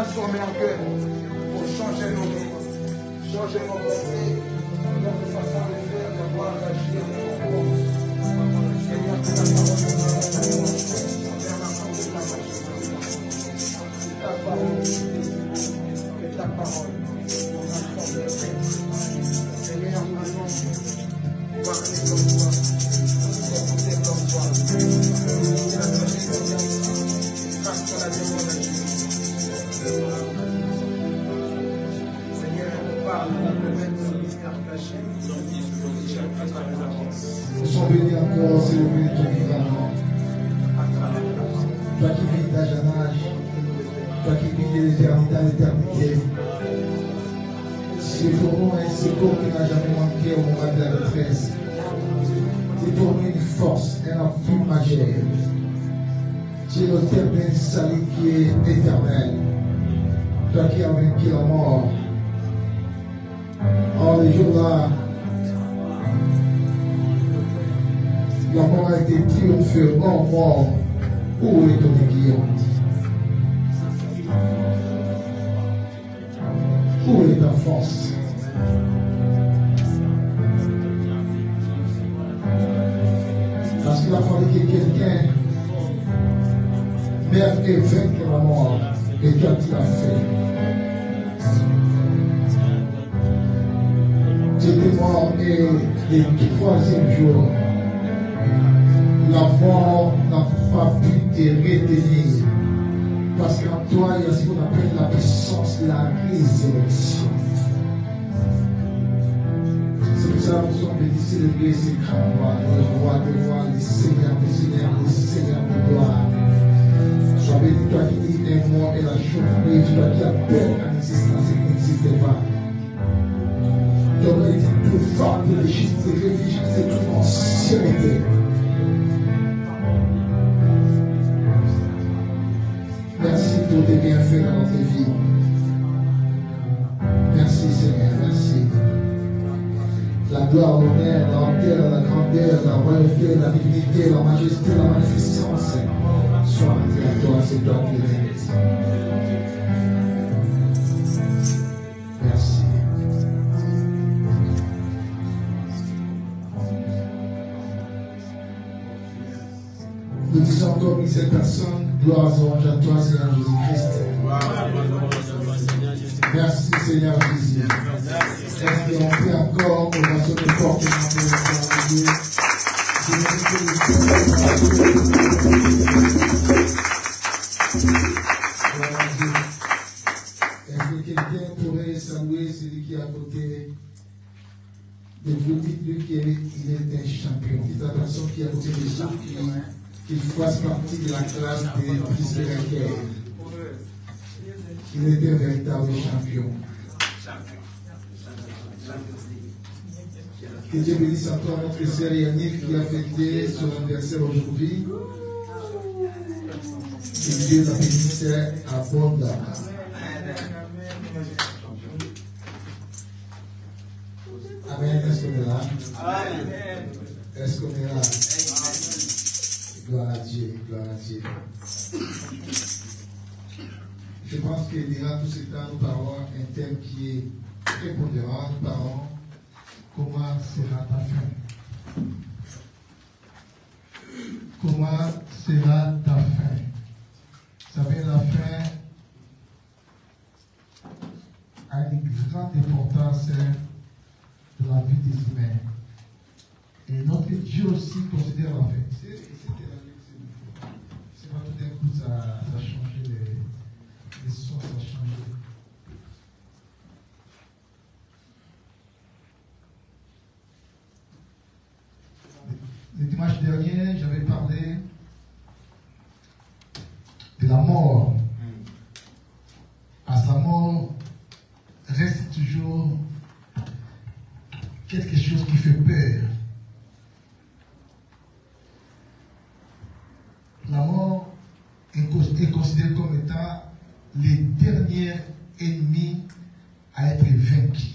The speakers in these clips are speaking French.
transformer en cœur, pour changer nos vies, changer nos pensées, notre façon de faire, de voir, d'agir, de comprendre. Seigneur, que ta parole nous ta parole, que ta parole nous transforme. Seigneur, nous allons parler comme toi, écouter comme toi. Face à la démocratie. Seigneur, parle à la pleine de lumière cachée. Nous sommes bénis encore, célébrer ton vivant. Toi qui vis d'âge en âge, toi qui vis de l'éternité à l'éternité. C'est pour nous un secours qui n'a jamais manqué au moment de la détresse. C'est pour nous une force, un appui majeur. Tu es notre éternel salut qui est éternel. Toi qui as vaincu la mort. Oh, les jours-là, la mort a été triomphée. Oh, mort, où est ton aiguillon? Où est ta force? Parce qu'il a fallu que quelqu'un meure et vaincre la mort. Et toi, tu l'as fait. Tu étais mort et le troisième jour, la mort n'a pas pu te retenir. Parce qu'en toi, il y a ce qu'on appelle la puissance de la résurrection. C'est pour ça que nous sommes venus célébrer ces grands rois, le roi des rois, le seigneur des seigneurs, le seigneur de gloire. Sois béni, toi qui dis un mot et la journée, toi qui appelles à l'existence et qui n'existe pas. Ton nom est tout fort de l'Égypte, de réfugiés, c'est toute ancienneté. Merci pour tes bienfaits dans notre vie. Merci Seigneur, merci. La gloire, l'honneur, la hauteur, la grandeur, la royauté, la divinité, la majesté, la magnificence soient rendues à toi, c'est toi qui les mérites. Merci. Nous disons comme cette personne, gloire à toi, Seigneur Jésus-Christ. Merci, Seigneur Jésus. Est-ce qu'on peut encore, on va se porter dans Dieu. Est-ce que quelqu'un pourrait saluer celui qui est à côté de vous? Dites-lui qu'il est un champion. Dites à la personne qui est à côté de vous qu'il fasse partie de la classe des fils de Raquel. Il était un véritable champion. Que Dieu bénisse encore notre sœur Yannick qui a fêté son anniversaire aujourd'hui. Que Dieu la bénisse abondamment. Amen. Est-ce qu'on est là? Est-ce qu'on est là? Gloire à Dieu, gloire à Dieu. Je pense que durant tout ce temps, nous parlons un thème qui est prépondérant. Nous parlons comment sera ta fin. Comment sera ta fin? Vous savez, la fin a une grande importance dans la vie des humains. Et notre Dieu aussi considère la fin. C'est pas tout d'un coup ça a changé, les sons ça a changé. Le dimanche dernier, j'avais parlé de la mort. À sa mort reste toujours quelque chose qui fait peur. La mort est considérée comme étant le dernier ennemi à être vaincu.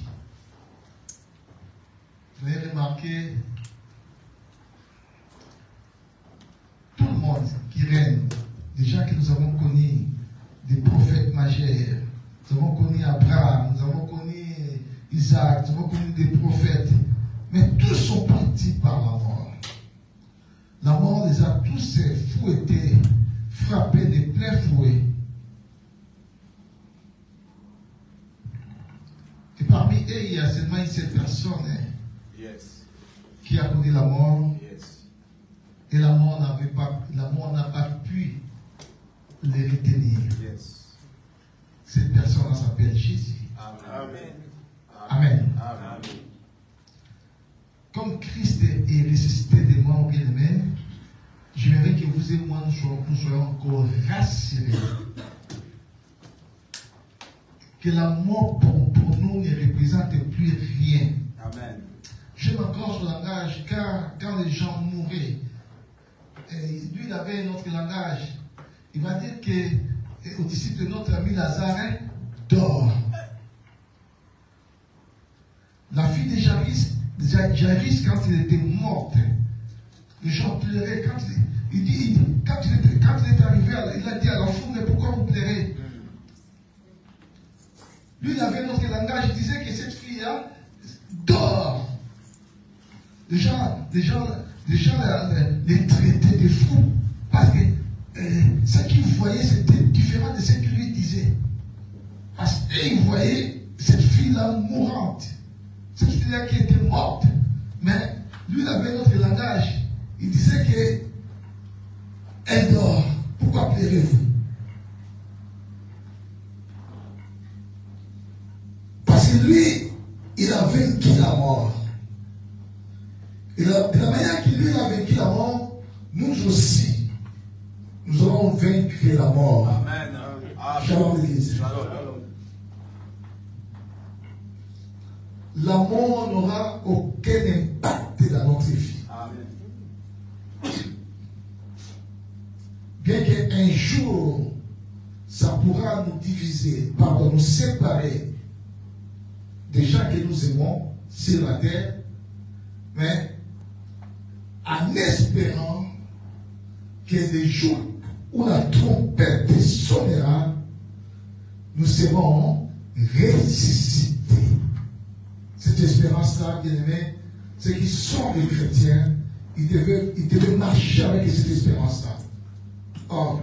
Vous avez remarqué, tout le monde qui règne, les gens que nous avons connus des prophètes majeurs. Nous avons connu Abraham, nous avons connu Isaac, nous avons connu des prophètes. Mais tous sont partis par la mort. La mort les a tous fouettés, frappés de plein fouet. Et parmi eux, il y a seulement une seule personne qui a connu la mort. Et la mort n'a pas pu les retenir. Cette personne s'appelle Jésus. Amen. Amen. Comme Christ est ressuscité des morts, bien-aimés, j'aimerais que vous et moi nous soyons encore rassurés que la mort pour nous ne représente plus rien. Amen. J'aime encore ce langage car quand les gens mouraient, lui il avait un autre langage. Il va dire que au disciple de notre ami Lazare dort. La fille de Jairus, quand il était morte, les gens pleuraient. Quand il est arrivé, il a dit à l'enfant, mais pourquoi vous pleurez? Lui, il avait un autre langage. Il disait que cette fille-là dort. Les gens les traitaient de fous. Parce que ce qu'ils voyaient, c'était différent de ce qu'il lui disait. Parce qu'ils voyaient cette fille-là mourante. Cette fille-là qui était morte. Mais lui, il avait un autre langage. Il disait que elle dort. Pourquoi pleurez-vous? Parce que lui, il a vaincu la mort. Et de la manière qu'il lui a vaincu la mort, nous aussi, nous allons vaincre la mort. Amen. Shalom l'église. La mort n'aura aucun impact dans notre vie. Amen. Bien qu'un jour, ça pourra nous diviser, nous séparer des gens que nous aimons sur la terre, mais en espérant que les jours où la trompette sonnera, nous serons ressuscités. Cette espérance-là, bien aimé, ceux qui sont des chrétiens, ils devaient marcher avec cette espérance-là. Or,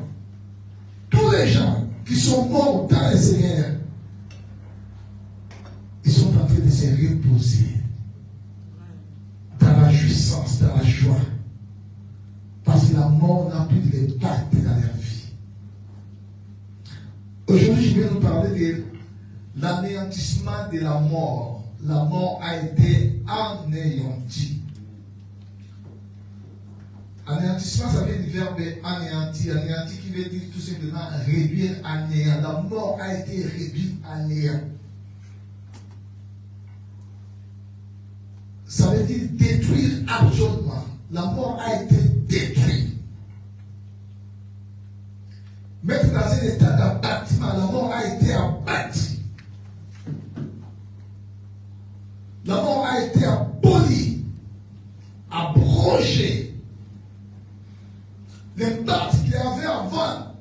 tous les gens qui sont morts dans le Seigneur, ils sont en train de se reposer dans la jouissance, dans la joie. Parce que la mort n'a plus d'impact dans leur vie. Aujourd'hui, je vais nous parler de l'anéantissement de la mort. La mort a été anéantie. Anéantissement, ça vient du verbe anéantir. Anéantir qui veut dire tout simplement réduire à néant. La mort a été réduite à néant. Ça veut dire détruire absolument. La mort a été détruite. Mettre dans un état d'abattement, la mort a été abattie. La mort a été abolie, abrogée. L'impact qu'il y avait avant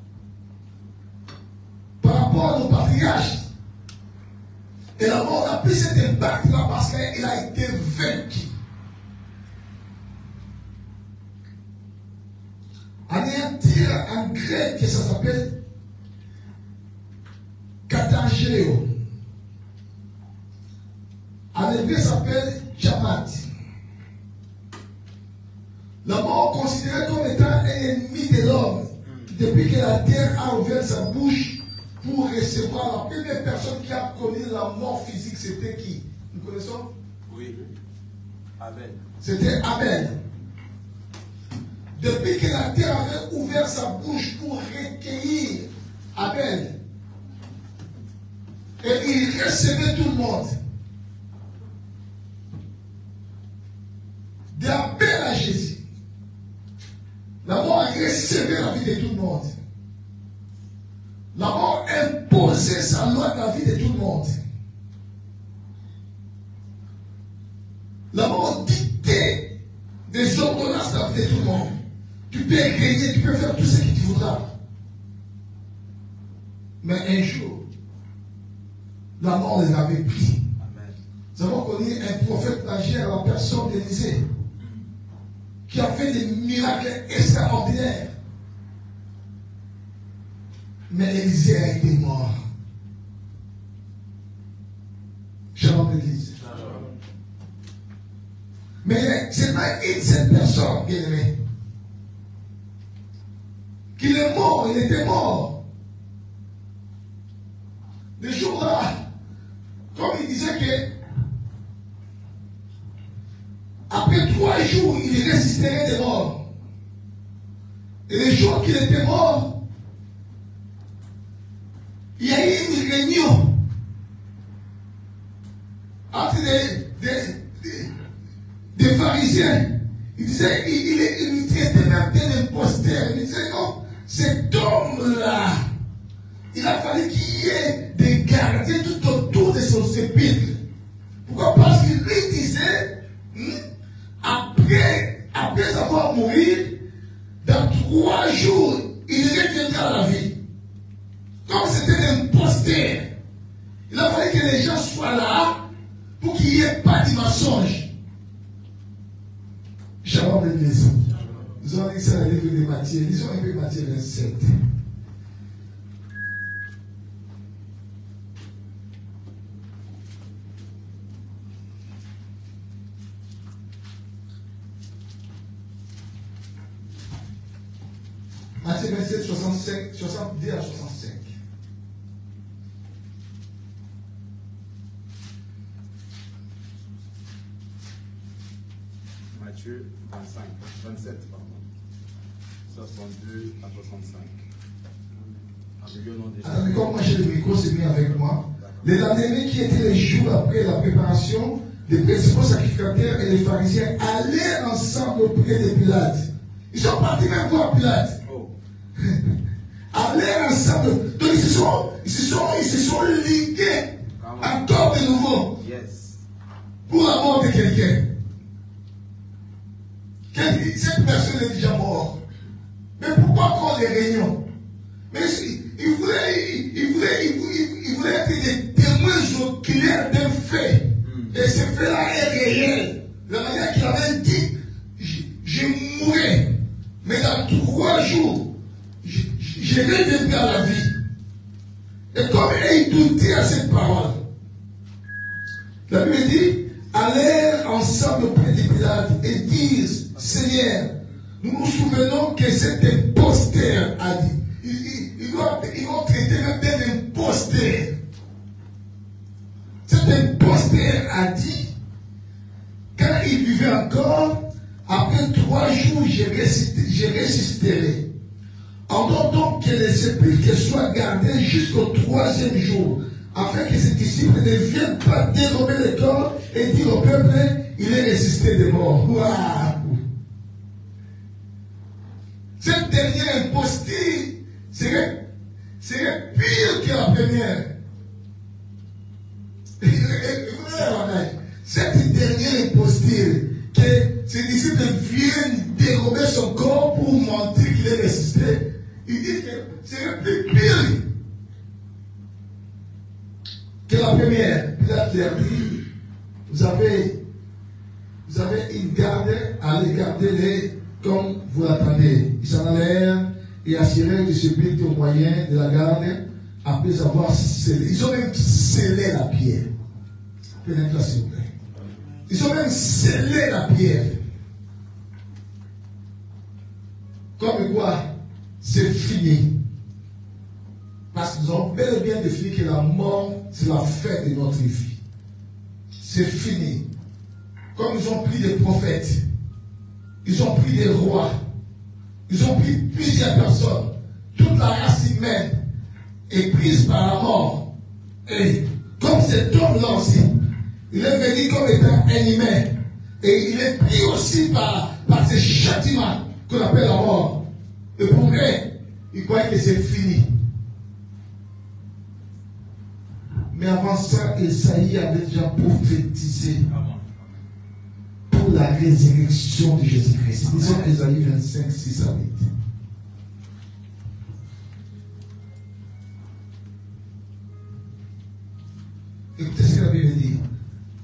par rapport à nos patriarches. Et la mort n'a plus cet impact-là parce qu'il a été vaincu. Anéantir en grec, ça s'appelle katangéo. En hébreu, ça s'appelle jamat. La mort considérée comme étant un ennemi de l'homme depuis que la terre a ouvert sa bouche pour recevoir. La première personne qui a connu la mort physique, c'était qui? Nous connaissons? Oui. Abel. C'était Abel. Depuis que la terre avait ouvert sa bouche pour recueillir Abel, et il recevait tout le monde. D'Abel à Jésus, la mort a recevé la vie de tout le monde. La mort imposait sa loi dans la vie de tout le monde. La mort dictait des ordonnances dans la vie de tout le monde. Tu peux régner, tu peux faire tout ce que tu voudras. Mais un jour, la mort les avait pris. Amen. Nous avons connu un prophète âgé à la personne d'Élisée qui a fait des miracles extraordinaires. Mais Élisée a été mort. Shalom l'Église. Mais c'est pas une seule personne, bien aimé. Qu'il est mort, il était mort. Le jour-là, comme il disait que après 3 jours, il résisterait des morts. Et le jour qu'il était mort, il y a eu une réunion entre des pharisiens. Il disait, il traitait même d'imposteur. Il disait, non, cet homme-là, il a fallu qu'il y ait des gardiens tout autour de son sépulcre. Pourquoi? Parce qu'il lui disait, après avoir mouru, dans 3 jours, il reviendra à la vie. Comme c'était un imposteur, il a fallu que les gens soient là pour qu'il n'y ait pas de mensonge. Shalom l'église. Nous avons dit ça dans le livre de Matthieu. Lisons un peu Matthieu 27. Matthieu 27, 65, 70 à 65. Matthieu 27, pardon. 62 à 65. Attendez, comme moi j'ai le micro, c'est bien avec moi. Les lendemains qui étaient les jours après la préparation, les principaux sacrificateurs et les pharisiens allaient ensemble auprès de Pilate. Ils sont partis même voir Pilate. Oh. Allaient ensemble. Donc ils se sont ligués encore de nouveau. Yes. Pour la mort de quelqu'un. Cette personne est déjà morte. Mais pourquoi encore des réunions? Mais il voulait être des témoins oculaires d'un fait. Et ce fait-là est réel. De la manière qu'il avait dit, je mourrai. Mais dans 3 jours, je reviendrai à la vie. Et comme il doutait à cette parole, la Bible dit, allèrent ensemble auprès de Pilate et disent, Seigneur, nous nous souvenons que cet imposteur a dit. Ils l'ont traité même d'un imposteur. Cet imposteur a dit, quand il vivait encore, après 3 jours, je ressusciterai. Ordonne donc que les sépulcres soient gardés jusqu'au 3e jour, afin que ses disciples ne viennent pas dérober le corps et dire au peuple, il est ressuscité des morts. Waouh! Cette dernière imposture serait pire que la première. Cette dernière imposture, que ses disciples viennent dérober son corps pour montrer qu'il est ressuscité, ils disent que serait plus pire que la première. Pilate leur dit, vous avez une garde, allez garder-les comme vous l'attendez. Ils s'en allèrent et assurèrent du sépulcre au moyen de la garde après avoir scellé. Ils ont même scellé la pierre. Pénètre là, s'il vous plaît. Ils ont même scellé la pierre. Comme quoi, c'est fini. Parce qu'ils ont bel et bien défini que la mort, c'est la fin de notre vie. C'est fini. Comme ils ont pris des prophètes, ils ont pris des rois, ils ont pris plusieurs personnes, toute la race humaine est prise par la mort. Et comme cet homme-là aussi, il est venu comme étant un humain. Et il est pris aussi par ce châtiment qu'on appelle la mort. Et pour eux, ils croient que c'est fini. Mais avant ça, Esaïe avait déjà prophétisé pour la résurrection de Jésus-Christ. Disons Esaïe 25, 6 à 8. Écoutez ce que la Bible dit.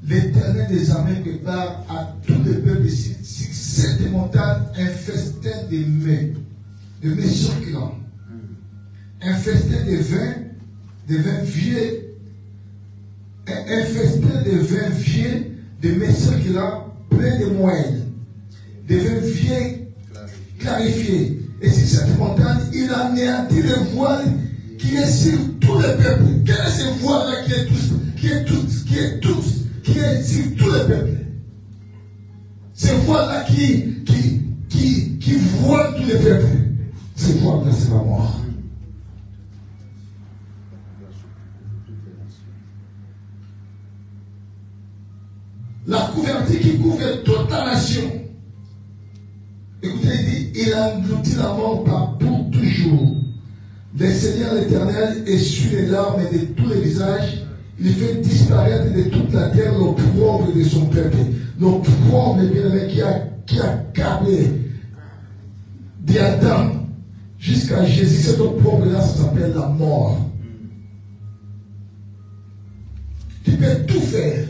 L'Éternel des armées prépare à tous les peuples ici, sur cette montagne, un festin de mets circulants. Un festin de vins vieux, un festin de vins vieux, de mets circulants, plein de moelle, de vins vieux clarifiés. Et sur cette montagne, il a anéanti le voile qui est sur tous les peuples. Quel est ce voile-là qui est sur tous les peuples? Ce voile-là qui voile tous les peuples. Ce voile-là, c'est la mort. La couverture qui couvre toute la nation. Écoutez, il dit, il a englouti la mort pour toujours. Le Seigneur l'Éternel essuie les larmes de tous les visages. Il fait disparaître de toute la terre l'opprobre de son peuple. L'opprobre, bien-aimé, qui a câblé d'Adam jusqu'à Jésus. Cet opprobre-là, ça s'appelle la mort. Tu peux tout faire,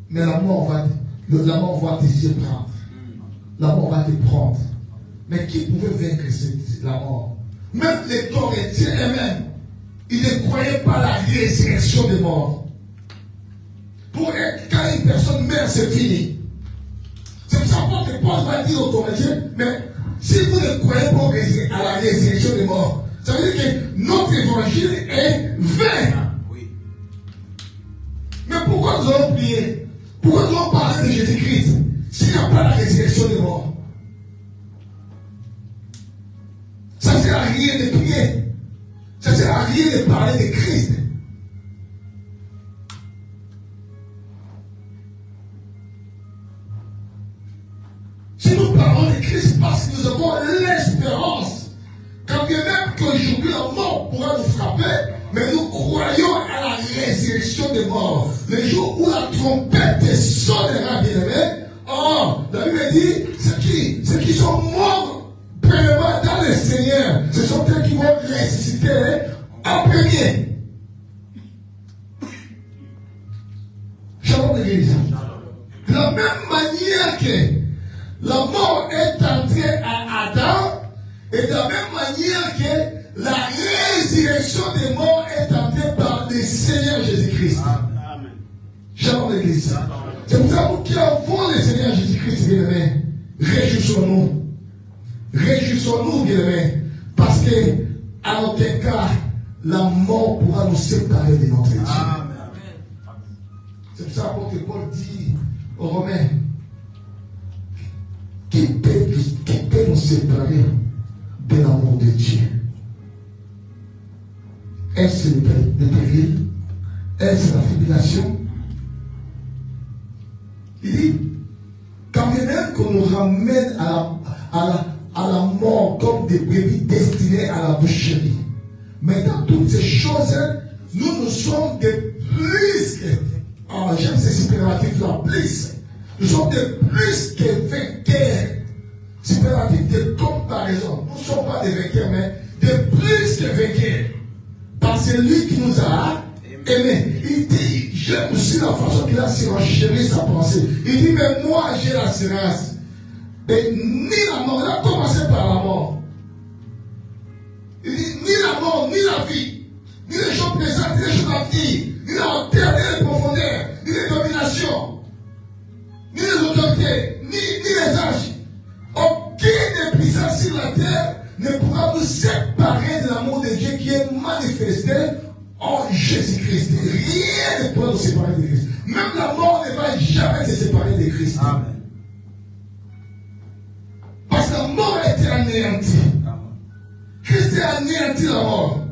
mais la mort va te surprendre. La mort va te prendre. Mais qui pouvait vaincre la mort? Même les Corintiens eux-mêmes, ils ne croyaient pas à la résurrection des morts. Pour eux, quand une personne meurt, c'est fini. C'est pour ça que Paul va dire aux Corinthiens, mais si vous ne croyez pas à la résurrection des morts, ça veut dire que notre évangile est vain. Mais pourquoi nous allons prier? Pourquoi nous allons parler de Jésus-Christ s'il n'y a pas la résurrection des morts? Ça ne sert à rien de prier. Ça ne sert à rien de parler de Christ. Si nous parlons de Christ parce que nous avons l'espérance, quand bien même qu'aujourd'hui la mort pourra nous frapper, mais nous croyons à la résurrection des morts. Le jour où la trompette sonnera, bien aimé, la Bible dit, ceux qui sont morts premièrement dans le Seigneur, ce sont eux qui vont ressusciter en premier. Shalom l'église. De la même manière que la mort est entrée à Adam, et de la même manière que la résurrection des morts est entrée par le Seigneur Jésus-Christ. Shalom l'église. C'est pour ça que nous qui avons le Seigneur Jésus-Christ, bien aimé, réjouissons-nous. Réjouissons-nous, bien aimé, parce que, à aucun cas, la mort pourra nous séparer de notre Dieu. C'est pour ça que Paul dit aux Romains, qui peut nous séparer de l'amour de Dieu? Est-ce le péril? Est-ce la tribulation? Il dit, quand même qu'on nous ramène à la mort comme des brebis destinées à la boucherie. Mais dans toutes ces choses, nous sommes des plus que, j'aime ces superlatifs-là, plus. Nous sommes des plus que vainqueurs. Superlatif de comparaison. Nous ne sommes pas des vainqueurs, mais des plus que vainqueurs. Par celui qui nous a aimés. Il dit, j'aime aussi la façon qu'il a surenchéri sa pensée. Il dit, mais moi j'ai l'assurance. Et ni la mort, il a commencé par la mort. Il dit, ni la mort, ni la vie, ni les choses présentes, ni les choses à venir, ni la hauteur, ni les profondeurs, ni les dominations, ni les autorités, ni les âges. Aucune puissance sur la terre ne pourra nous séparer de l'amour de Dieu qui est manifesté en Jésus-Christ. Rien ne pourra nous séparer de Christ. Même la mort ne va jamais se séparer de Christ. Amen. Parce que la mort a été anéantie. Christ a anéanti la mort.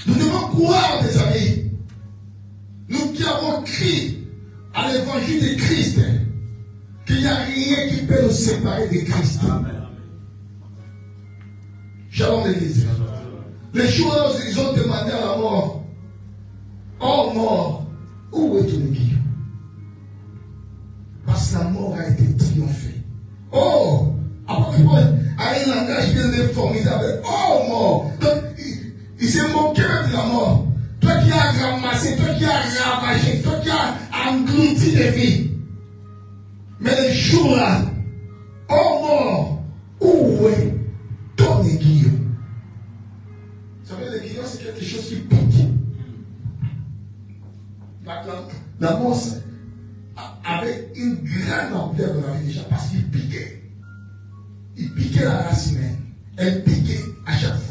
Nous devons croire, mes amis, nous qui avons crié à l'évangile de Christ, qu'il n'y a rien qui peut nous séparer de Christ. Amen. Shalom l'église. Les choses, ils ont demandé à la mort. Oh mort, où est ton aiguillon? Parce que la mort a été triomphée. Oh, après a un langage bien formidable. Oh mort. Donc, Il s'est moqué de la mort. Toi qui as ramassé, toi qui as ravagé, toi qui as englouti des vies. Mais les jours-là, oh mort, où est ton aiguillon? Vous savez, l'aiguillon, c'est quelque chose qui pique. La mort avait une grande ampleur dans la vie déjà parce qu'il piquait. Il piquait la race humaine. Elle piquait à chaque fois.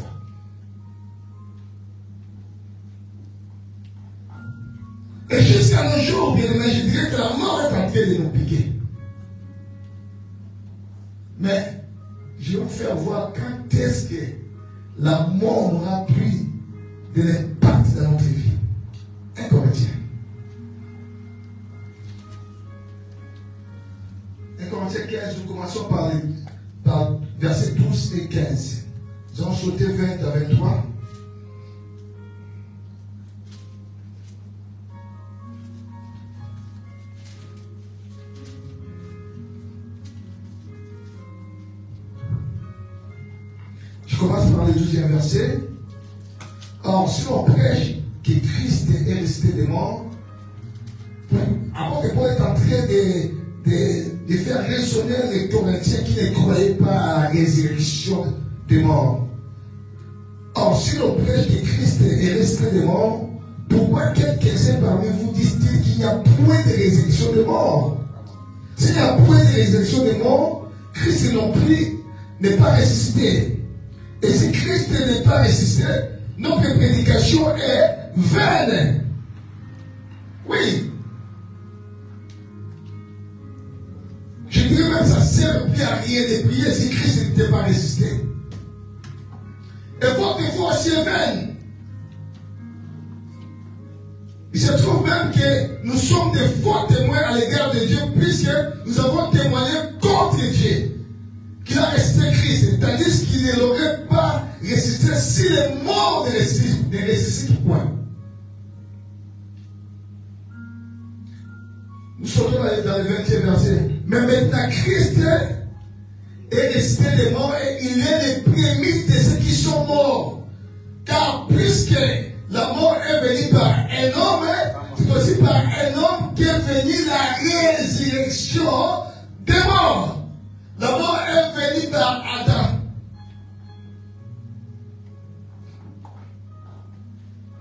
Et jusqu'à nos jours, bien aimé, je dirais que la mort est en train de nous piquer. Mais je vais vous faire voir quand est-ce que la mort aura pris de l'impact dans notre vie. 1 Corinthiens. 1 Corinthiens 15, nous commençons par versets 12 et 15. Nous allons sauter 20 à 23. Je commence par le 12e verset. Or, si on prêche que Christ est ressuscité des morts, avant que Paul est en train de faire résonner les Corinthiens qui ne croyaient pas à la résurrection des morts. Or, si l'on prêche que Christ est ressuscité des morts, pourquoi quelques-uns parmi vous disent-ils qu'il n'y a point de résurrection des morts? S'il n'y a point de résurrection des morts, Christ non plus n'est pas ressuscité. Et si Christ n'est pas ressuscité, notre prédication est vaine. Oui. Je dirais même que ça ne sert plus à rien de prier si Christ n'était pas ressuscité. Et votre foi aussi est vaine. Il se trouve même que nous sommes des faux témoins à l'égard de Dieu puisque nous avons témoigné contre Dieu qu'il a ressuscité Christ, tandis qu'il ne l'aurait pas ressuscité s'il est mort de ressuscite point. Nous sommes dans le 20e verset. Mais maintenant, Christ est ressuscité des morts et il est le premier de ceux qui sont morts. Car puisque la mort est venue par un homme, c'est aussi par un homme qu'est venue la résurrection des morts. La mort est venue par Adam.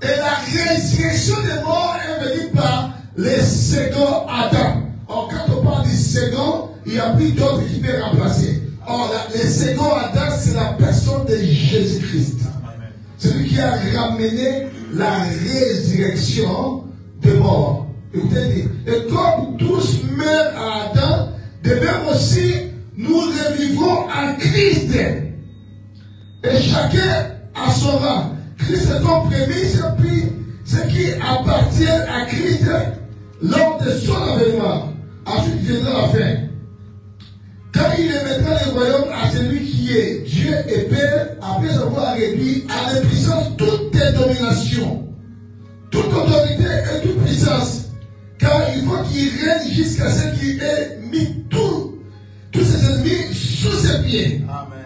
Et la résurrection des morts est venue par le second Adam. Or, quand on parle du second, il n'y a plus d'autre qui peut remplacer. Or, le second Adam, c'est la personne de Jésus-Christ. Celui qui a ramené la résurrection des morts. Écoutez bien. Et comme tous meurent à Adam, de même aussi, nous revivrons en Christ. Et chacun à son rang. Christ est comme prémisse, puis ce qui appartient à Christ lors de son avènement. Ensuite viendra la fin. Quand il mettra le royaume à celui qui est Dieu et Père, après avoir réduit à la puissance toutes les dominations, toute autorité et toute puissance. Car il faut qu'il règne jusqu'à ce qu'il ait mis tous ses ennemis sous ses pieds. Amen.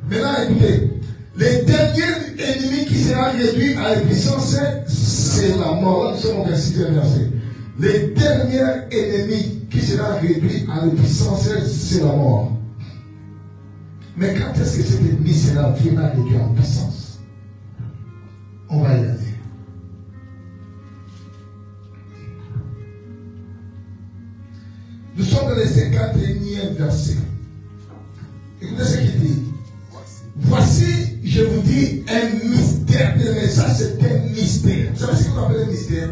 Maintenant, écoutez, le dernier ennemi qui sera réduit à la puissance, c'est la mort. Nous sommes au 6e verset. Le dernier ennemi qui sera réduit à la puissance, c'est la mort. Mais quand est-ce que cet ennemi sera vraiment réduit en puissance? On va y aller. Nous sommes dans le 51e verset. Écoutez ce qu'il dit. Voici, je vous dis, un mystère. Mais ça, c'est un mystère. Vous savez ce qu'on appelle un mystère?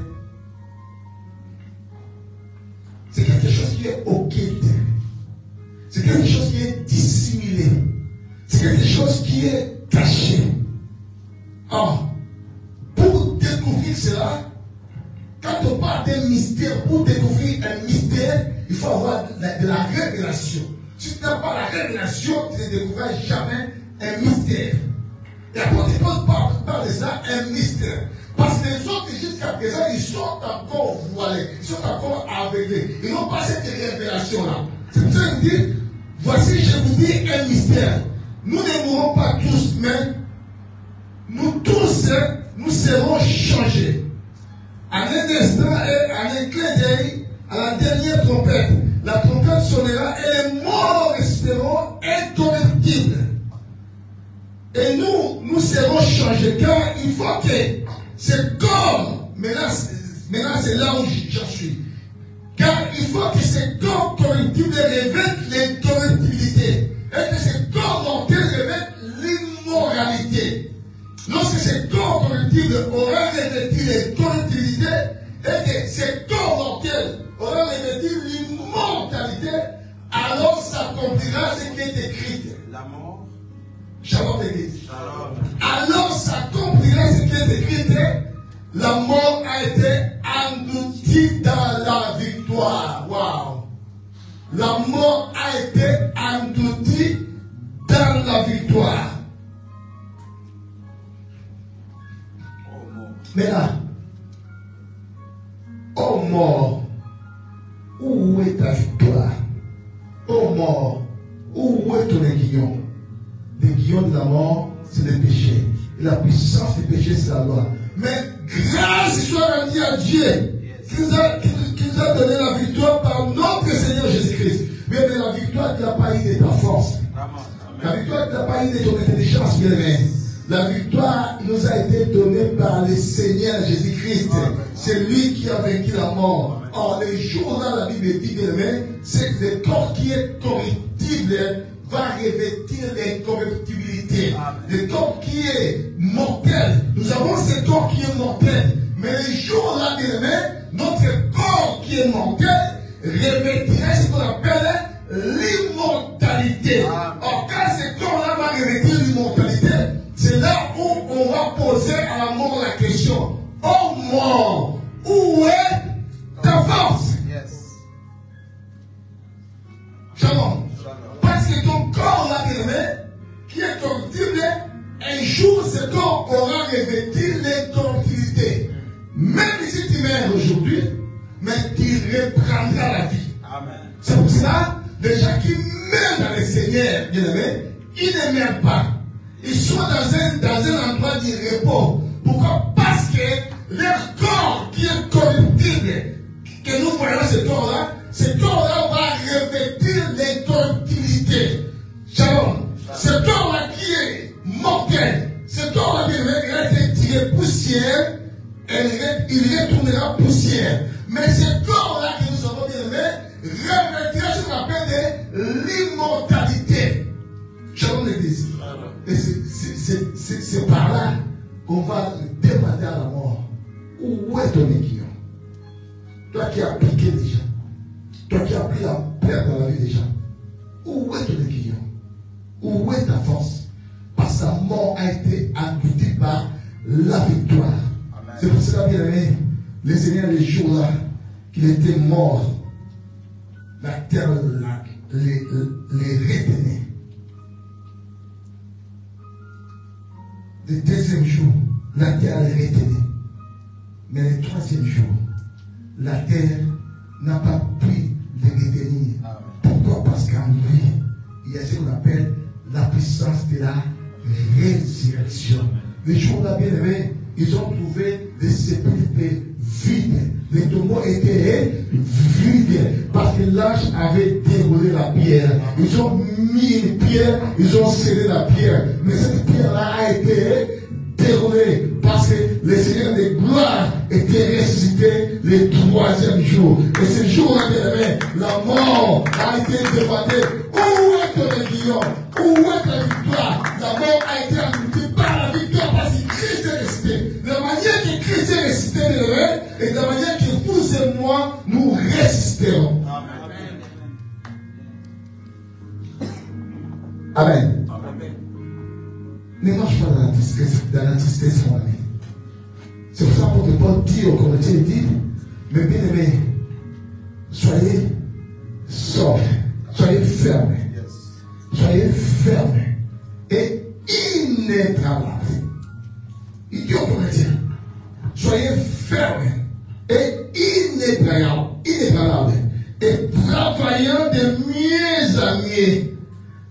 C'est quelque chose qui est occulte. C'est quelque chose qui est dissimulé. C'est quelque chose qui est caché. Or, pour découvrir cela, quand on parle d'un mystère, pour découvrir un mystère, il faut avoir de la révélation. Si tu n'as pas la révélation, tu ne découvriras jamais un mystère. Et après, tu peux parler de ça, un mystère. Parce que les autres, jusqu'à présent, ils sont encore voilés, ils sont encore aveuglés. Ils n'ont pas cette révélation-là. C'est pour ça qu'il dit, voici, je vous dis un mystère. Nous ne mourrons pas tous, mais nous tous, nous serons changés. En un instant et en un clin d'œil, à la dernière trompette, la trompette sonnera et les morts resteront incorruptibles. Et nous serons changés, car il faut que ce corps, maintenant c'est là où j'en suis, car il faut que ce corps corruptible revête l'incorruptibilité, et que ce corps mortel revête l'immoralité. Lorsque ce corps corruptible aura revêtu l'incorruptibilité, et que ce corps mortel aura revêtu l'immortalité, alors s'accomplira ce qui est écrit. La mort. Shalom l'église. Alors s'accomplira ce qui est écrit. La mort a été engloutie dans la victoire. Wow. La mort a été engloutie dans la victoire. Mais là, oh mort, où est ta victoire? Oh mort, où est ton aiguillon? L'aiguillon de la mort, c'est le péché. Et la puissance du péché, c'est la loi. Mais grâce soit rendue à Dieu qui nous a donné la victoire par notre Seigneur Jésus-Christ. Mais la victoire, tu n'as pas eu de ta force. La victoire, tu n'as pas eu de ton intelligence, bien aimé. La victoire nous a été donnée par le Seigneur Jésus-Christ. C'est lui qui a vaincu la mort. Or, les jours-là, la Bible dit, bien aimé, c'est que le corps qui est corruptible va revêtir l'incorruptibilité. Le corps qui est mortel, nous avons ce corps qui est mortel, mais les jours-là, bien aimé, notre corps qui est mortel revêtira ce qu'on appelle l'immortalité. Or, quand ce corps-là va revêtir l'immortalité, c'est là où on va poser à la mort la question: oh mort, où est ta force? Shalom. Parce que ton corps là, bien aimé, qui est corruptible, un jour ce corps aura revêtu l'incorruptibilité. Même si tu meurs aujourd'hui, mais tu reprendras la vie. Amen. C'est pour cela, les gens qui meurent dans le Seigneur, bien aimé, ils ne meurent pas. Ils sont dans un endroit de repos. Pourquoi? Parce que leur corps qui est corruptible, que nous voyons ce corps-là va revêtir l'incorruptibilité. Shalom. Ce corps-là qui est mortel, ce corps-là il va être tiré poussière, il retournera poussière. Mais ce corps-là que nous avons bien aimé, revêtira ce qu'on appelle de l'immortalité. Shalom l'église. Et c'est par là qu'on va demander à la mort: où est ton aiguillon? Toi qui as appliqué déjà, toi qui as pris la plaie dans la vie déjà, où est ton aiguillon? Où est ta force? Parce que sa mort a été engloutie par la victoire. Amen. C'est pour cela, bien aimé, les Seigneurs, les jours-là qu'il était mort, la terre les retenait. Le deuxième jour, la terre les retenait. Mais le troisième jour, la terre n'a pas pu les retenir. Pourquoi? Parce qu'en lui, il y a ce qu'on appelle la puissance de la résurrection. Les jours-là, bien aimés, ils ont trouvé des sépulcres vides. Les tombeaux étaient vides parce que l'ange avait déroulé la pierre. Ils ont mis une pierre, ils ont scellé la pierre. Mais cette pierre-là a été déroulée parce que le Seigneur de gloire était ressuscité le troisième jour. Et ce jour-là, bien aimé, la mort a été demandée: où est ton aiguillon? Où est ta victoire? La mort a été engloutie par la victoire parce que Christ est ressuscité. De la manière que Christ est ressuscité, bien aimé, et de la manière que vous et moi, nous résisterons. Amen. Ne marche pas dans la tristesse, mon ami. C'est pour ça que Paul dit au Corinthiens, il dit: mais bien aimé, soyez sobres, soyez fermes, et inébranlables. Il dit aux Corinthiens: soyez fermes et inébranlables, et travaillant de mieux en mieux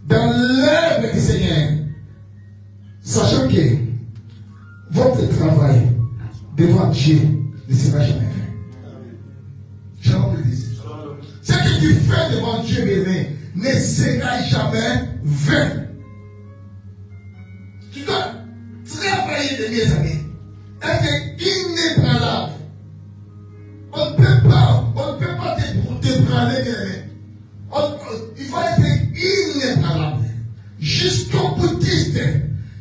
dans l'œuvre du Seigneur, sachant que votre travail devant Dieu ne sera jamais vain. Shalom l'église. Ce que tu fais devant Dieu, bien-aimé, ne sera jamais vain. Tu dois travailler de mes amis. Être inébranlable. On ne peut pas t'ébranler, bien-aimé. Il faut être inébranlable. Jusqu'au boutiste,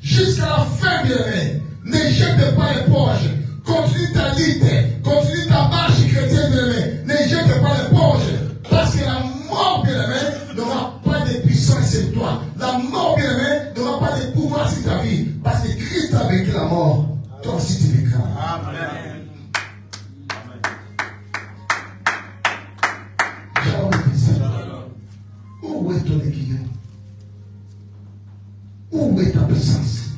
jusqu'à la fin, bien-aimé. Ne jette pas l'éponge. Continue ta lutte. Continue ta marche chrétienne, bien-aimé. Ne jette pas l'éponge. Parce que la mort, bien-aimé, n'aura pas de puissance sur toi. La mort, bien-aimé, n'aura pas de pouvoir sur ta vie. Parce que Christ a vaincu la mort. Toi aussi, tu vaincras. Amen. Où est ton aiguillon? Où est ta puissance?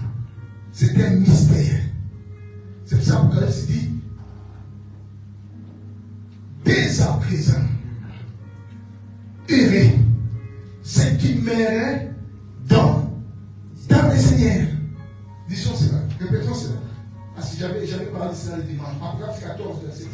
C'est un mystère. C'est pour ça que l'Apocalypse dit, dès à présent, heureux, ceux qui meurent dans le Seigneur. Disons cela, répétons cela. Parce que j'avais parlé de cela le dimanche. Apocalypse 14, verset 13.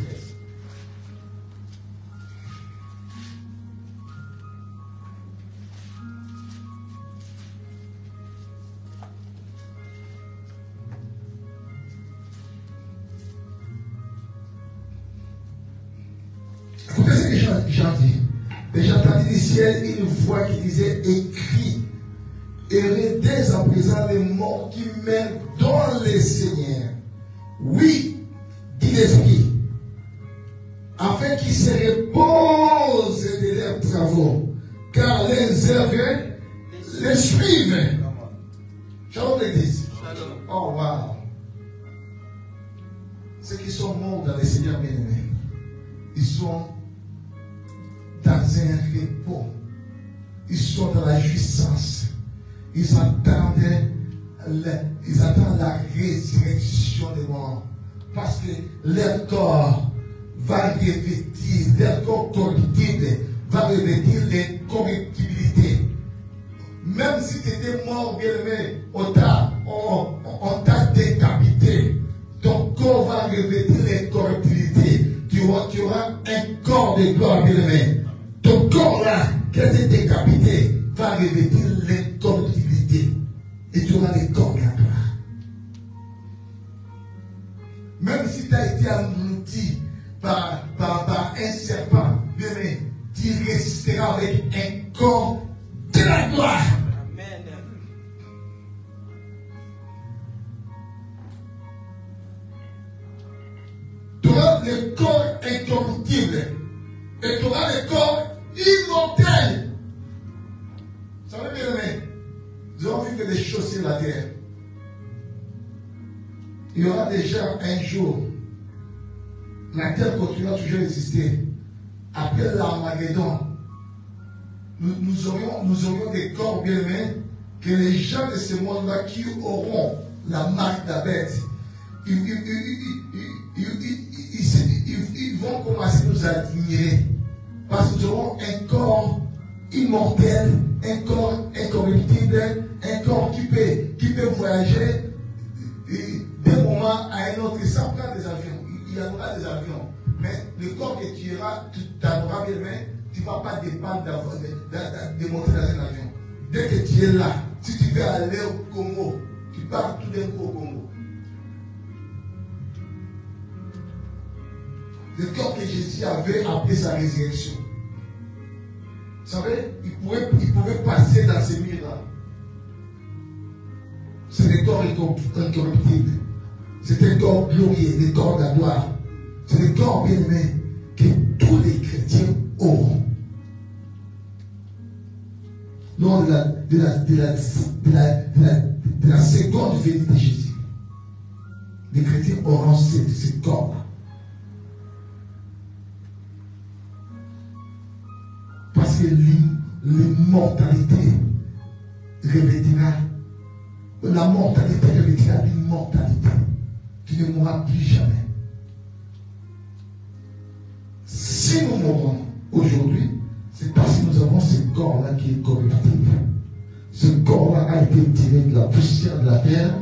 Écoutez ce que j'en dis. Et j'ai entendu du ciel une voix qui disait écrit, heureux dès à présent les morts qui meurent dans le Seigneur. Oui, dit l'Esprit, afin qu'ils se reposent de leurs travaux, car les œuvres les suivent. Shalom l'église. Oh wow. Ceux qui sont morts dans le Seigneur bien-aimé, ils sont dans un repos. Ils sont dans la jouissance. Ils attendent la résurrection des morts. Parce que leur corps va revêtir, leur corps corruptible va revêtir l'incorruptibilité. Même si tu étais mort, bien-aimé, on t'a décapité. Ton corps va revêtir l'incorruptibilité. Tu auras un corps de gloire, bien-aimé. Ton corps là, qui a été décapité, va revêtir l'incorruptibilité. Et tu auras le corps là. Même si tu as été englouti par un serpent, bien-aimé, tu resteras avec un corps de la gloire. Amen. Tu auras le corps incorruptible et tu auras le corps immortel. Vous savez bien aimé, nous avons vu que les choses sur la terre. Il y aura déjà un jour, la terre continuera toujours à exister. Après l'Armageddon, nous aurions des corps bien aimés que les gens de ce monde-là qui auront la marque de la bête, ils vont commencer à nous admirer. Parce que nous aurons un corps immortel, un corps incorruptible, un corps qui peut voyager d'un moment à un autre sans prendre des avions. Il y aura des avions. Mais le corps que tu auras, tu auras bien aimé, tu ne vas pas dépendre de monter dans un avion. Dès que tu es là, si tu veux aller au Congo, tu pars tout d'un coup au Congo. Le corps que Jésus avait après sa résurrection. Vous savez, il pouvait passer dans ces murs-là. C'est le corps incorruptible. C'est un corps glorieux, le corps de la gloire. C'est le corps bien-aimé que tous les chrétiens auront. Lors de la seconde venue de Jésus, les chrétiens auront ce corps. Parce que l'immortalité revêtira, la mortalité revêtira l'immortalité. Tu ne mourras plus jamais. Si nous mourons aujourd'hui, c'est parce que nous avons ce corps-là qui est corruptible. Ce corps-là a été tiré de la poussière de la terre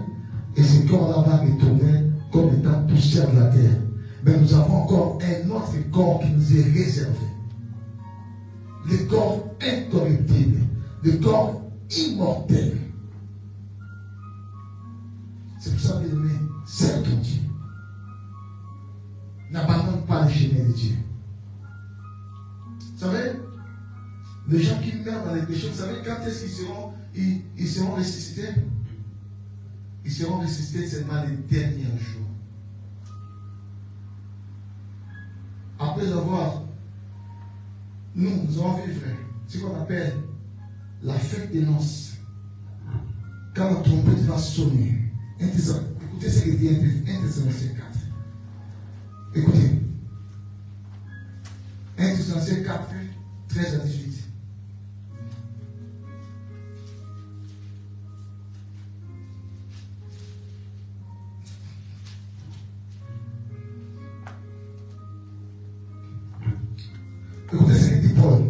Et ce corps-là va retourner comme étant poussière de la terre. Mais nous avons encore un autre corps qui nous est réservé. Le corps incorruptible, le corps immortel. C'est pour ça, bien aimé, serre ton Dieu. N'abandonne pas le chemin de Dieu. Vous savez, les gens qui meurent dans les péchés, vous savez, quand est-ce qu'ils seront ressuscités? Ils seront ressuscités seulement les derniers jours. Après avoir, nous allons vivre ce qu'on appelle la fête des noces. Quand la trompette va sonner. Écoutez ce que dit 1 Thessaloniciens 4. Écoutez. 1 Thessaloniciens 4, 13 à 18. Écoutez ce que dit Paul.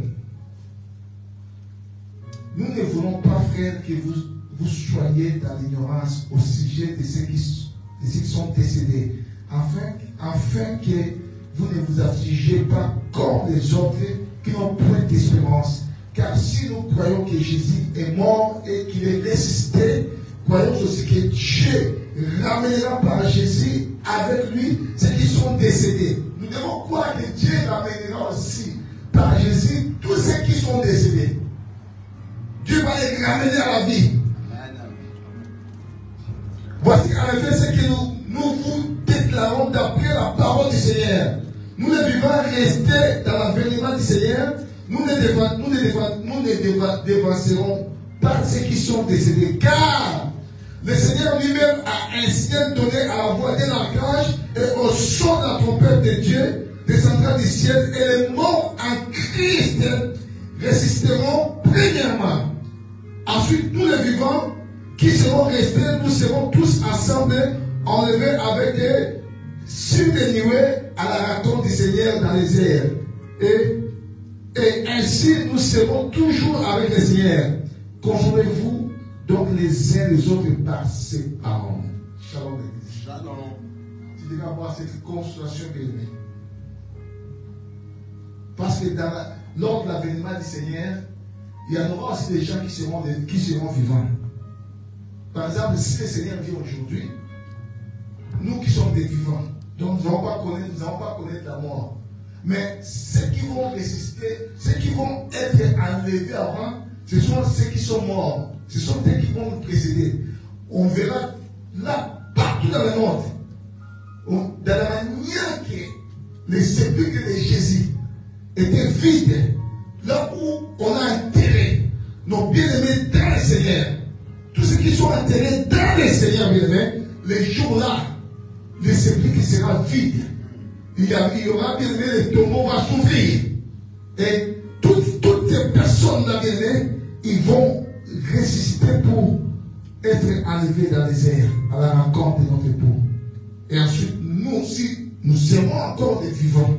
Nous ne voulons pas, frères, que vous soyez dans l'ignorance au sujet de ceux qui sont décédés, afin que vous ne vous affligez pas comme les autres qui n'ont point d'espérance. Car si nous croyons que Jésus est mort et qu'il est ressuscité, croyons aussi que Dieu ramènera par Jésus avec lui ceux qui sont décédés. Nous devons croire que Dieu ramènera aussi par Jésus tous ceux qui sont décédés. Dieu va les ramener à la vie. Voici en effet ce que nous vous déclarons d'après la parole du Seigneur. Nous ne vivons rester dans l'avènement du Seigneur. Nous ne dévancerons pas ceux qui sont décédés. Car le Seigneur lui-même a ainsi donné à la voix d'un archange et au son de la trompette de Dieu descendra du ciel, et les morts en Christ résisteront premièrement. Ensuite, nous les vivants qui seront restés, nous serons tous ensemble enlevés avec eux sur des nuées à la rencontre du Seigneur dans les airs. Et ainsi nous serons toujours avec le Seigneur. Consolez-vous donc les uns les autres par ces paroles. Shalom. Shalom. Tu devrais avoir cette consolation bien-aimée. Parce que lors de l'avènement du Seigneur, il y en aura aussi des gens qui seront vivants. Par exemple, si le Seigneur vient aujourd'hui, nous qui sommes des vivants, donc nous n'allons pas connaître la mort. Mais ceux qui vont résister, ceux qui vont être enlevés avant, ce sont ceux qui sont morts. Ce sont ceux qui vont nous précéder. On verra là, partout dans le monde, dans la manière que les sépulcres de Jésus étaient vides, là où on a enterré nos bien-aimés dans le Seigneur. Tous ceux qui sont enterrés dans le Seigneur, bien-aimés, les jours-là, le sépulcre sera vide. Il y aura, bien-aimés, les tombeaux vont s'ouvrir. Et toutes ces personnes-là, bien-aimés, ils vont ressusciter pour être enlevés dans les airs à la rencontre de notre époux. Et ensuite, nous aussi, nous serons encore des vivants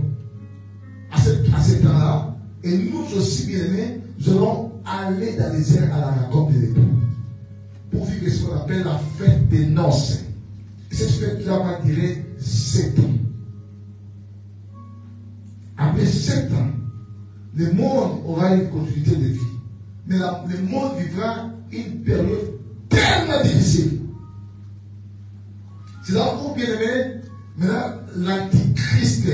à ce temps-là. Et nous aussi, bien-aimés, nous allons aller dans les airs à la rencontre de l'époux. Pour vivre ce qu'on appelle la fête des noces. Et cette fête-là va durer 7 ans. Après 7 ans, le monde aura une continuité de vie. Mais le monde vivra une période tellement difficile. C'est là où, bien aimé, maintenant, l'antichrist,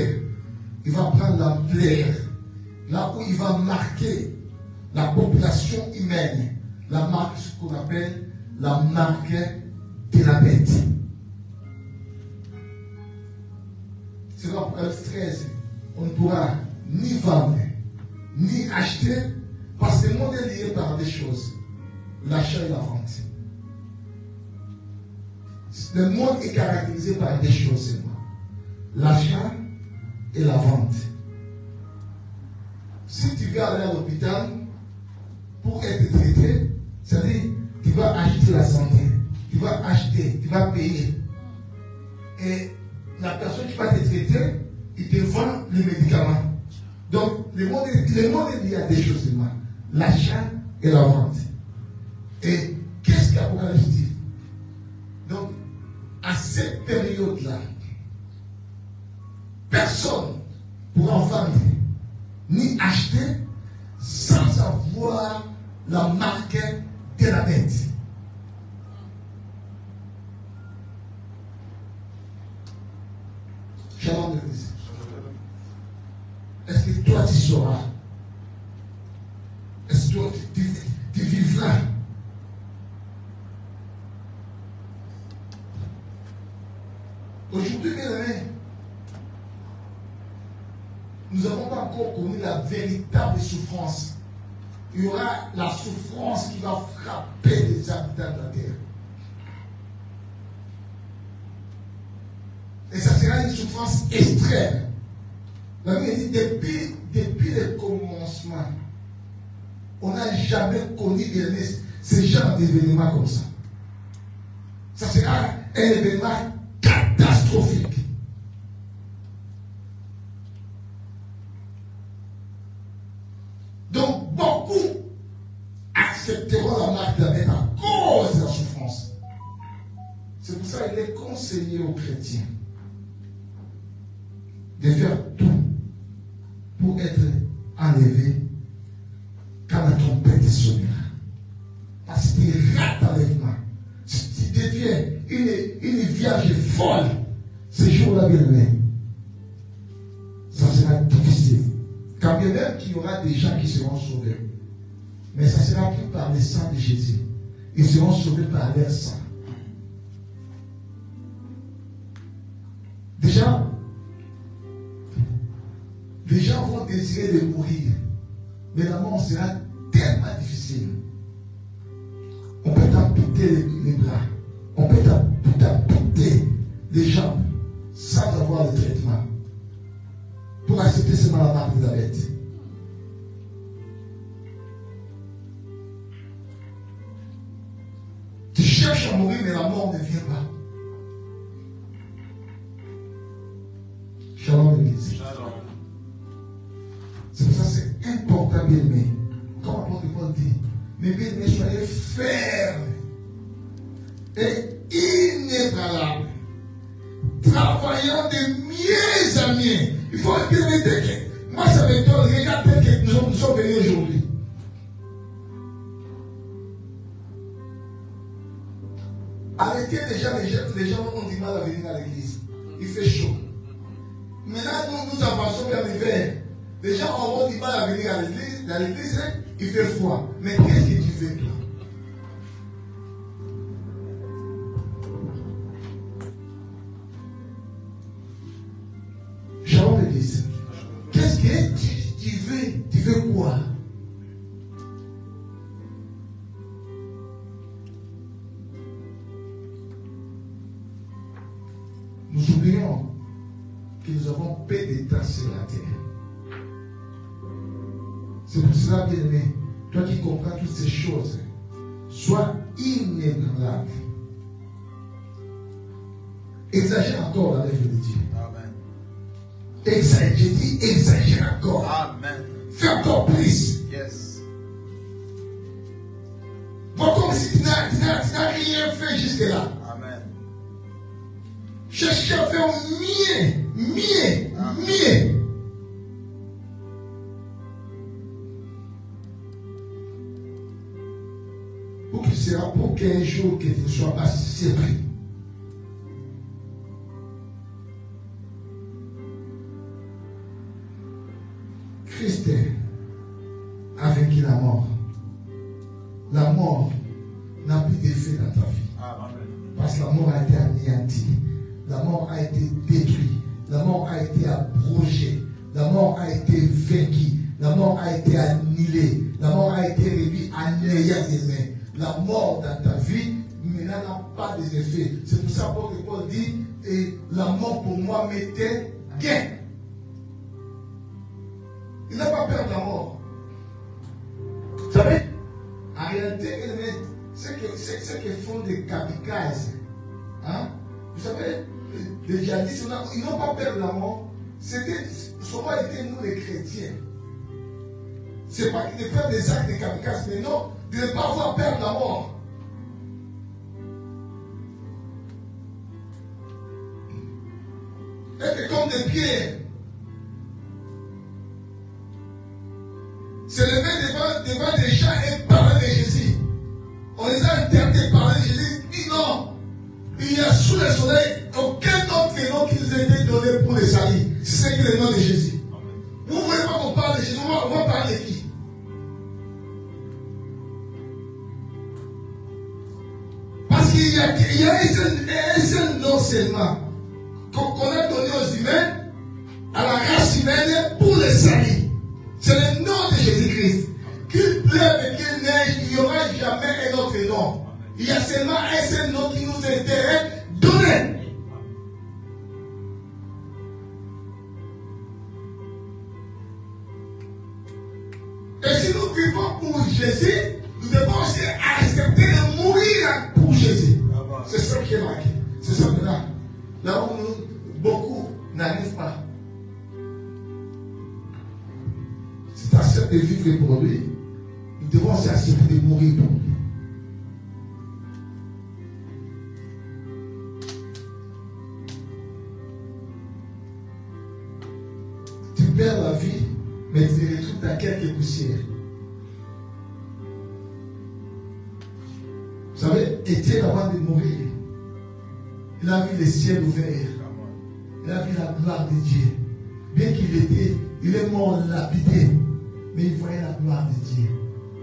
il va prendre l'ampleur. Là où il va marquer la population humaine. La marque, ce qu'on appelle la marque de la bête. C'est là pour Apocalypse 13. On ne pourra ni vendre, ni acheter, parce que le monde est lié par des choses. L'achat et la vente. Le monde est caractérisé par des choses seulement. L'achat et la vente. Si tu veux aller à l'hôpital pour être traité, c'est-à-dire tu vas acheter la santé, tu vas acheter, tu vas payer. Et la personne qui va te traiter, il te vend les médicaments. Donc le monde est lié à des choses seulement. L'achat et la vente. Et qu'est-ce qu'Apocalypse dit? Donc, cette période-là, personne ne pourra vendre ni acheter sans avoir la marque de la bête. Shalom l'église. Est-ce que toi tu sauras? Est-ce que toi tu vivras? Aujourd'hui, bien aimé, nous n'avons pas encore connu la véritable souffrance. Il y aura la souffrance qui va frapper les habitants de la terre. Et ça sera une souffrance extrême. La Bible dit, depuis le commencement, on n'a jamais connu ce genre d'événement comme ça. Ça sera un événement catastrophique. Donc, beaucoup accepteront la marque de la bête à cause de la souffrance. C'est pour ça qu'il est conseillé aux chrétiens de faire tout pour être enlevé quand la trompette sonnera. Parce que tu rates l'enlèvement. Si tu deviens une vierge folle, ce jour-là, bien aimé, ça sera difficile. Quand bien même qu'il y aura des gens qui seront sauvés, mais ça sera plus par le sang de Jésus. Ils seront sauvés par leur sang. Déjà, les gens vont désirer de mourir, mais la mort sera tellement difficile. On peut t'amputer les bras, on peut t'amputer les jambes sans avoir le traitement pour accepter seulement la marque de la bête. Tu cherches à mourir, mais la mort ne vient pas. Shalom l'église. C'est pour ça que c'est important, bien aimé. Comme l'apôtre Paul dit, mais bien aimé, soyez fermes et inébranlables, travaillant de mieux en mieux. Il faut bien aimer que moi, ça m'étonne, regarde que nous sommes venus aujourd'hui. Arrêtez déjà, les gens ont du mal à venir à l'église. Il fait chaud. Maintenant, nous avançons vers l'hiver. Les gens auront du mal à venir à l'église. Dans l'église, il fait froid. Mais qu'est-ce que tu fais, toi? Shalom l'église. Qu'est-ce que tu veux? Tu veux quoi? Nous oublions que nous avons peu de temps sur la terre. C'est pour cela, bien aimé, toi qui comprends toutes ces choses, sois inébranlable. Exagère encore la lèvre de Dieu. Amen. Exagère, j'ai dit exagère encore. Amen. Fais encore plus. Yes. Pas comme si tu n'as rien fait jusque-là. Amen. Cherche à faire mieux. Pour qu'il sera pour qu'un jour que tu ne sois pas surpris. Christ a vaincu la mort. La mort n'a plus d'effet dans ta vie. Amen. Parce que la mort a été anéantie. La mort a été détruite. La mort a été abrogée. La mort a été vaincue. La mort a été annulée. La mort a été réduite à néant des mains. La mort dans ta vie, maintenant, n'a pas d'effet. C'est pour ça que Paul dit, et la mort pour moi m'était gain. Il n'a pas peur de la mort. Vous savez, en réalité, c'est que font des kamikazes. Hein? Vous savez, les djihadistes, ils n'ont pas peur de la mort. Souvent été nous les chrétiens. C'est pas de faire des actes de kamikazes, mais non, de ne pas avoir peur de la mort. c'est comme des pierres. Se lever devant des gens et parler de Jésus. On les a interdits de parler de Jésus. Dit non. Il y a sous le soleil aucun autre nom qui nous a été donné pour les salir. C'est le nom de Jésus. Vous ne voulez pas qu'on parle de Jésus. On va parler de qui? Parce qu'il y a un seul nom seulement qu'on a donné aux humains, à la race humaine, pour les salir. C'est le nom de Jésus-Christ. Qu'il pleuve et qu'il neige, il n'y aura jamais un autre nom. Il y a seulement un seul nom qui nous a été donné. Et si nous vivons pour Jésus, nous devons aussi accepter de mourir pour Jésus. C'est ça qui est marqué. C'est ça que là où beaucoup n'arrivent pas. Si tu acceptes de vivre pour lui, nous devons aussi accepter de mourir pour lui. Tu perds la vie, mais tu te retrouves dans quelques poussières. Vous savez, Étienne, avant de mourir, il a vu les ciels ouverts. Il a vu la gloire de Dieu. Bien il est mort lapidé, mais il voyait la gloire de Dieu.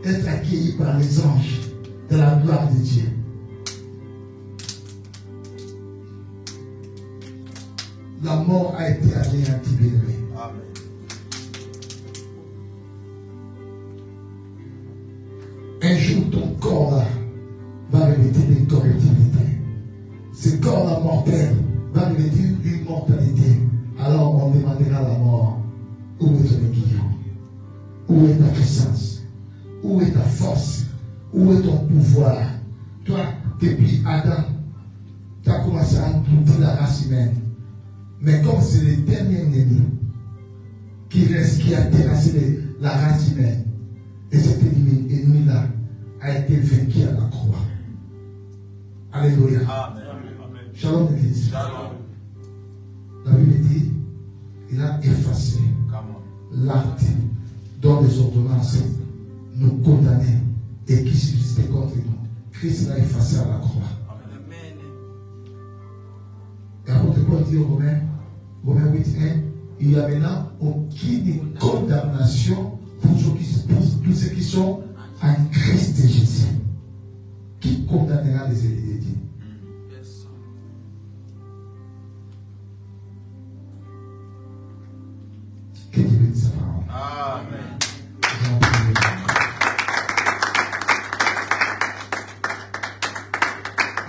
Être accueilli par les anges de la gloire de Dieu. La mort a été anéantie, bien-aimé. Un jour, ton corps là va revêtir une corruptibilité. Ce corps là mortel va revêtir une mortalité. Alors on demandera à la mort, où est ton aiguillon? Où est ta puissance? Où est ta force? Où est ton pouvoir? Toi, depuis Adam, tu as commencé à entourter la race humaine. Mais comme c'est le dernier ennemi qui reste, qui a terrassé la race humaine, et cet ennemi-là a été vaincu à la croix. Alléluia. Amen. Shalom, Église. La Bible dit, il a effacé l'acte dont les ordonnances nous condamnaient et qui subsistait contre nous. Christ l'a effacé à la croix. Amen. Et l'apôtre Paul dit aux Romains 8:1, il n'y a maintenant aucune condamnation pour tous ceux qui sont en Christ Jésus. Qui condamnera les élus de Dieu? Que Dieu bénisse sa parole. Amen.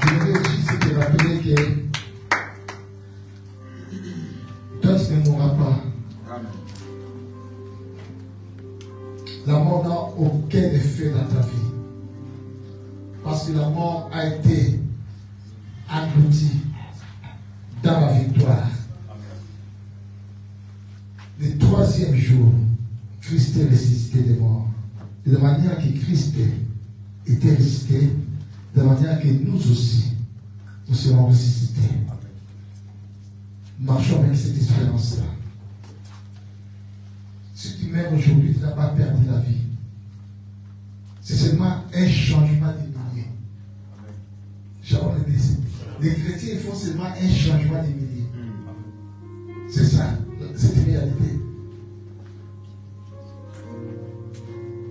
Je voudrais juste te rappeler que toi tu ne mourras pas. Amen. La mort n'a aucun effet dans ta vie. Parce que la mort a été engloutie dans la victoire. Le troisième jour, Christ est ressuscité des morts. De manière que Christ était ressuscité, de manière que nous aussi, nous serons ressuscités. Marchons avec cette espérance-là. Si tu meurs aujourd'hui, tu n'as pas perdu la vie. C'est seulement un changement de milieu. Les chrétiens font seulement un changement de milieu. C'est ça, c'est une réalité.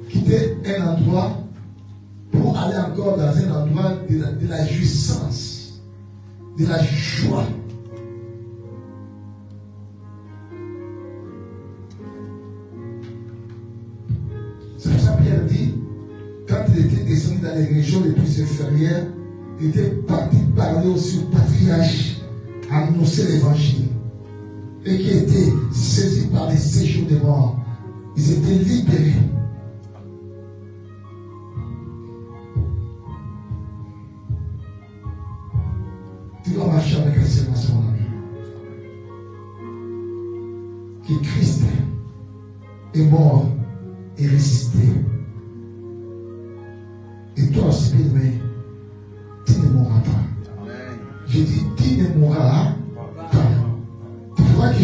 Quitter un endroit pour aller encore dans un endroit de la jouissance, de la joie. C'est pour ça que Pierre dit, quand il était descendu dans les régions les plus inférieures, il était parti parler aussi aux patriarches, annoncer l'évangile. Et qui étaient saisis par les séjours des morts. Ils étaient libérés. Tu dois marcher avec excellence, mon ami. Que Christ est mort et ressuscité. Et toi aussi, bien-aimé, tu ne mourras pas. Amen. Je dis, tu ne mourras pas. Tu feras que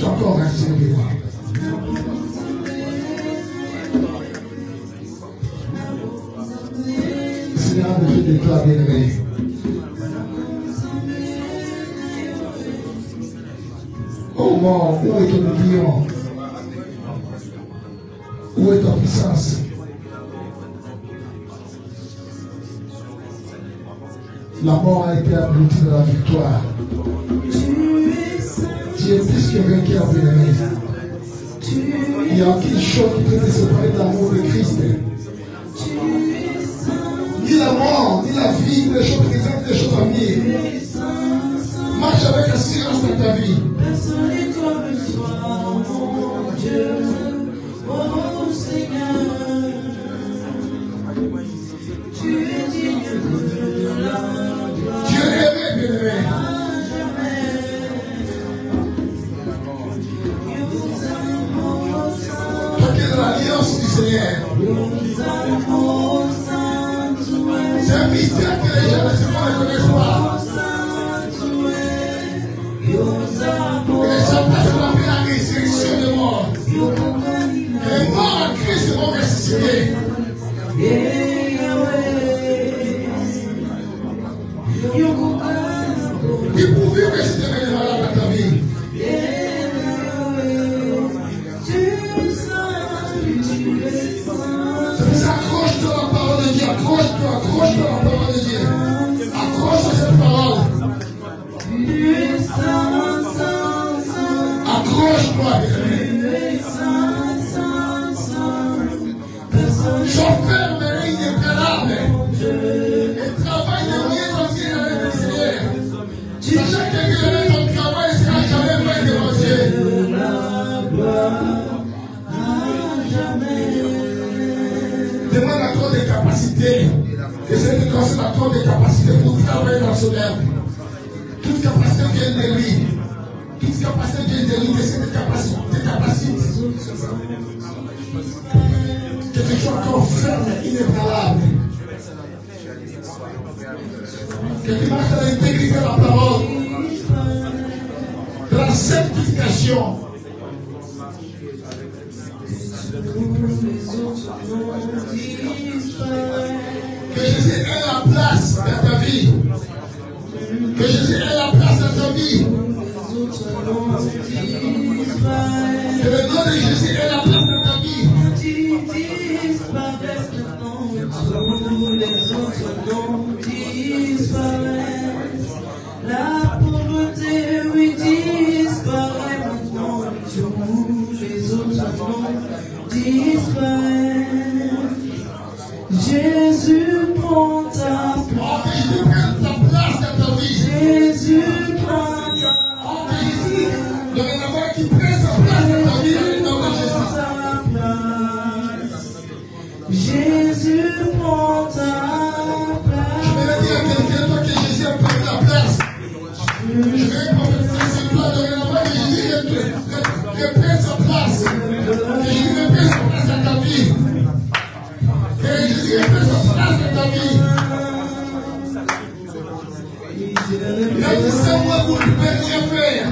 Sois encore inspiré. Seigneur, je déclare bien-aimé. Oh mort, où est ton guillon? Où est ta puissance? La mort a été aboutie dans la victoire. Tu es plus que vainqueur, bien-aimé. Il n'y a aucune chose qui peut te séparer de l'amour de Christ. Ni la mort, ni la vie, ni les choses présentes, ni les choses à venir. Marche avec assurance dans ta vie. Personne n'est comme toi, mon Dieu, oh Seigneur. Tu es digne de la gloire. Dieu aimé, bien-aimé. Toi qui es dans l'alliance du Seigneur. C'est un mystère que les gens ne connaissent pas. Et ça passe par la résurrection de mort. Les morts en Christ vont ressusciter. Il pouvait rester les malades dans ta vie. Accroche-toi à la parole de Dieu. Accroche-toi à la parole de Dieu. Accroche à cette parole. Accroche-toi, bien-aimé. Sois ferme et inébranlable. Et travaille de mieux en mieux avec le Seigneur. Sachant que ton travail ne sera jamais fait devant Dieu. Demande encore des capacités. Essaye de construire encore des capacités pour travailler dans son œuvre. Toute capacité vient de lui. Toute capacité vient de lui. Essaye de capacités. Que tu sois encore ferme et inébranlable. Que tu marches dans l'intégrité de la parole. De la sanctification. Que Jésus ait la place dans ta vie. Que Jésus ait la place dans ta vie. Que le nom de Jésus ait la place dans ta vie. La pauvreté, oui, disparaît maintenant. Tous les autres noms disparaissent. Jésus prend ta place. Jésus prend ta place. Dorénavant, qui prend sa place dans ta vie, dans le nom de Jésus. Jésus prend ta place. Je vais dire à quelqu'un, toi que Jésus a pris ta place. Je vais prophétiser sur toi dorénavant que Jésus reprenne sa place. Que Jésus reprenne sa place dans ta vie. Que Jésus reprenne sa place dans ta vie. Il a dit sans moi vous ne pouvez rien faire.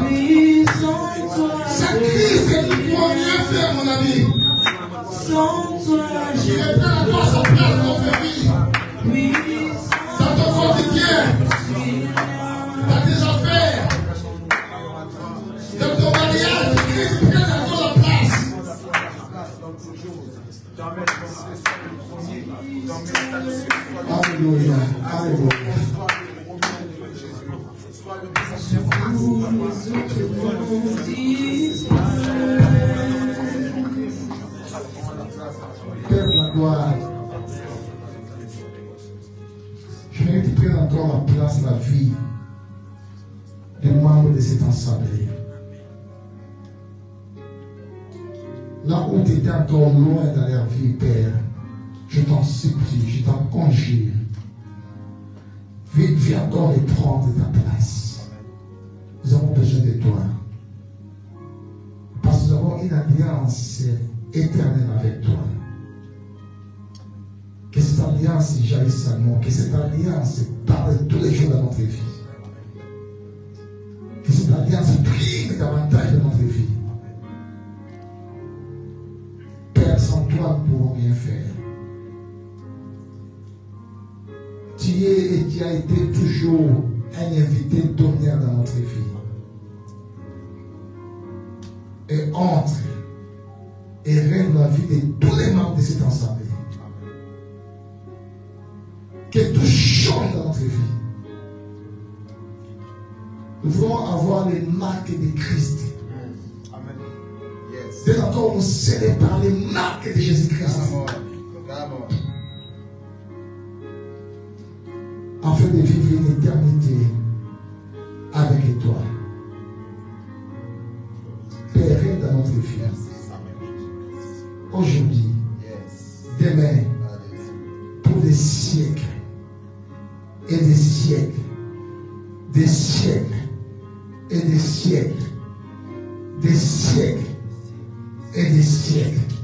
C'est Christ que nous pouvons rien faire, mon ami. Il reprend à toi sa place dans ta vie. Dans ton quotidien. Dans tes affaires. Dans ton mariage. Christ prend à toi la place. Alléluia. Alléluia. Père de la gloire, je vais te prendre encore la place, la vie des membres de cette assemblée. Là où tu étais encore loin dans leur vie, Père, je t'en supplie, je t'en conjure. Viens encore et prendre ta place. Nous avons besoin de toi. Parce que nous avons une alliance éternelle avec toi. Que cette alliance jaillisse à nous. Que cette alliance parle tous les jours de notre vie. Que cette alliance prime davantage de notre vie. rien faire. Tu es et tu as été toujours un invité d'honneur dans notre vie. Et entre et règne la vie de tous les membres de cette assemblée. Que tout change dans notre vie. Nous voulons avoir les marques de Christ. Amen. Yes. Dès encore nous scellés par les marques de Jésus-Christ. Afin de vivre une éternité avec toi. Père, règne dans notre vie. Aujourd'hui, demain, pour des siècles et des siècles, des siècles et des siècles, des siècles et des siècles.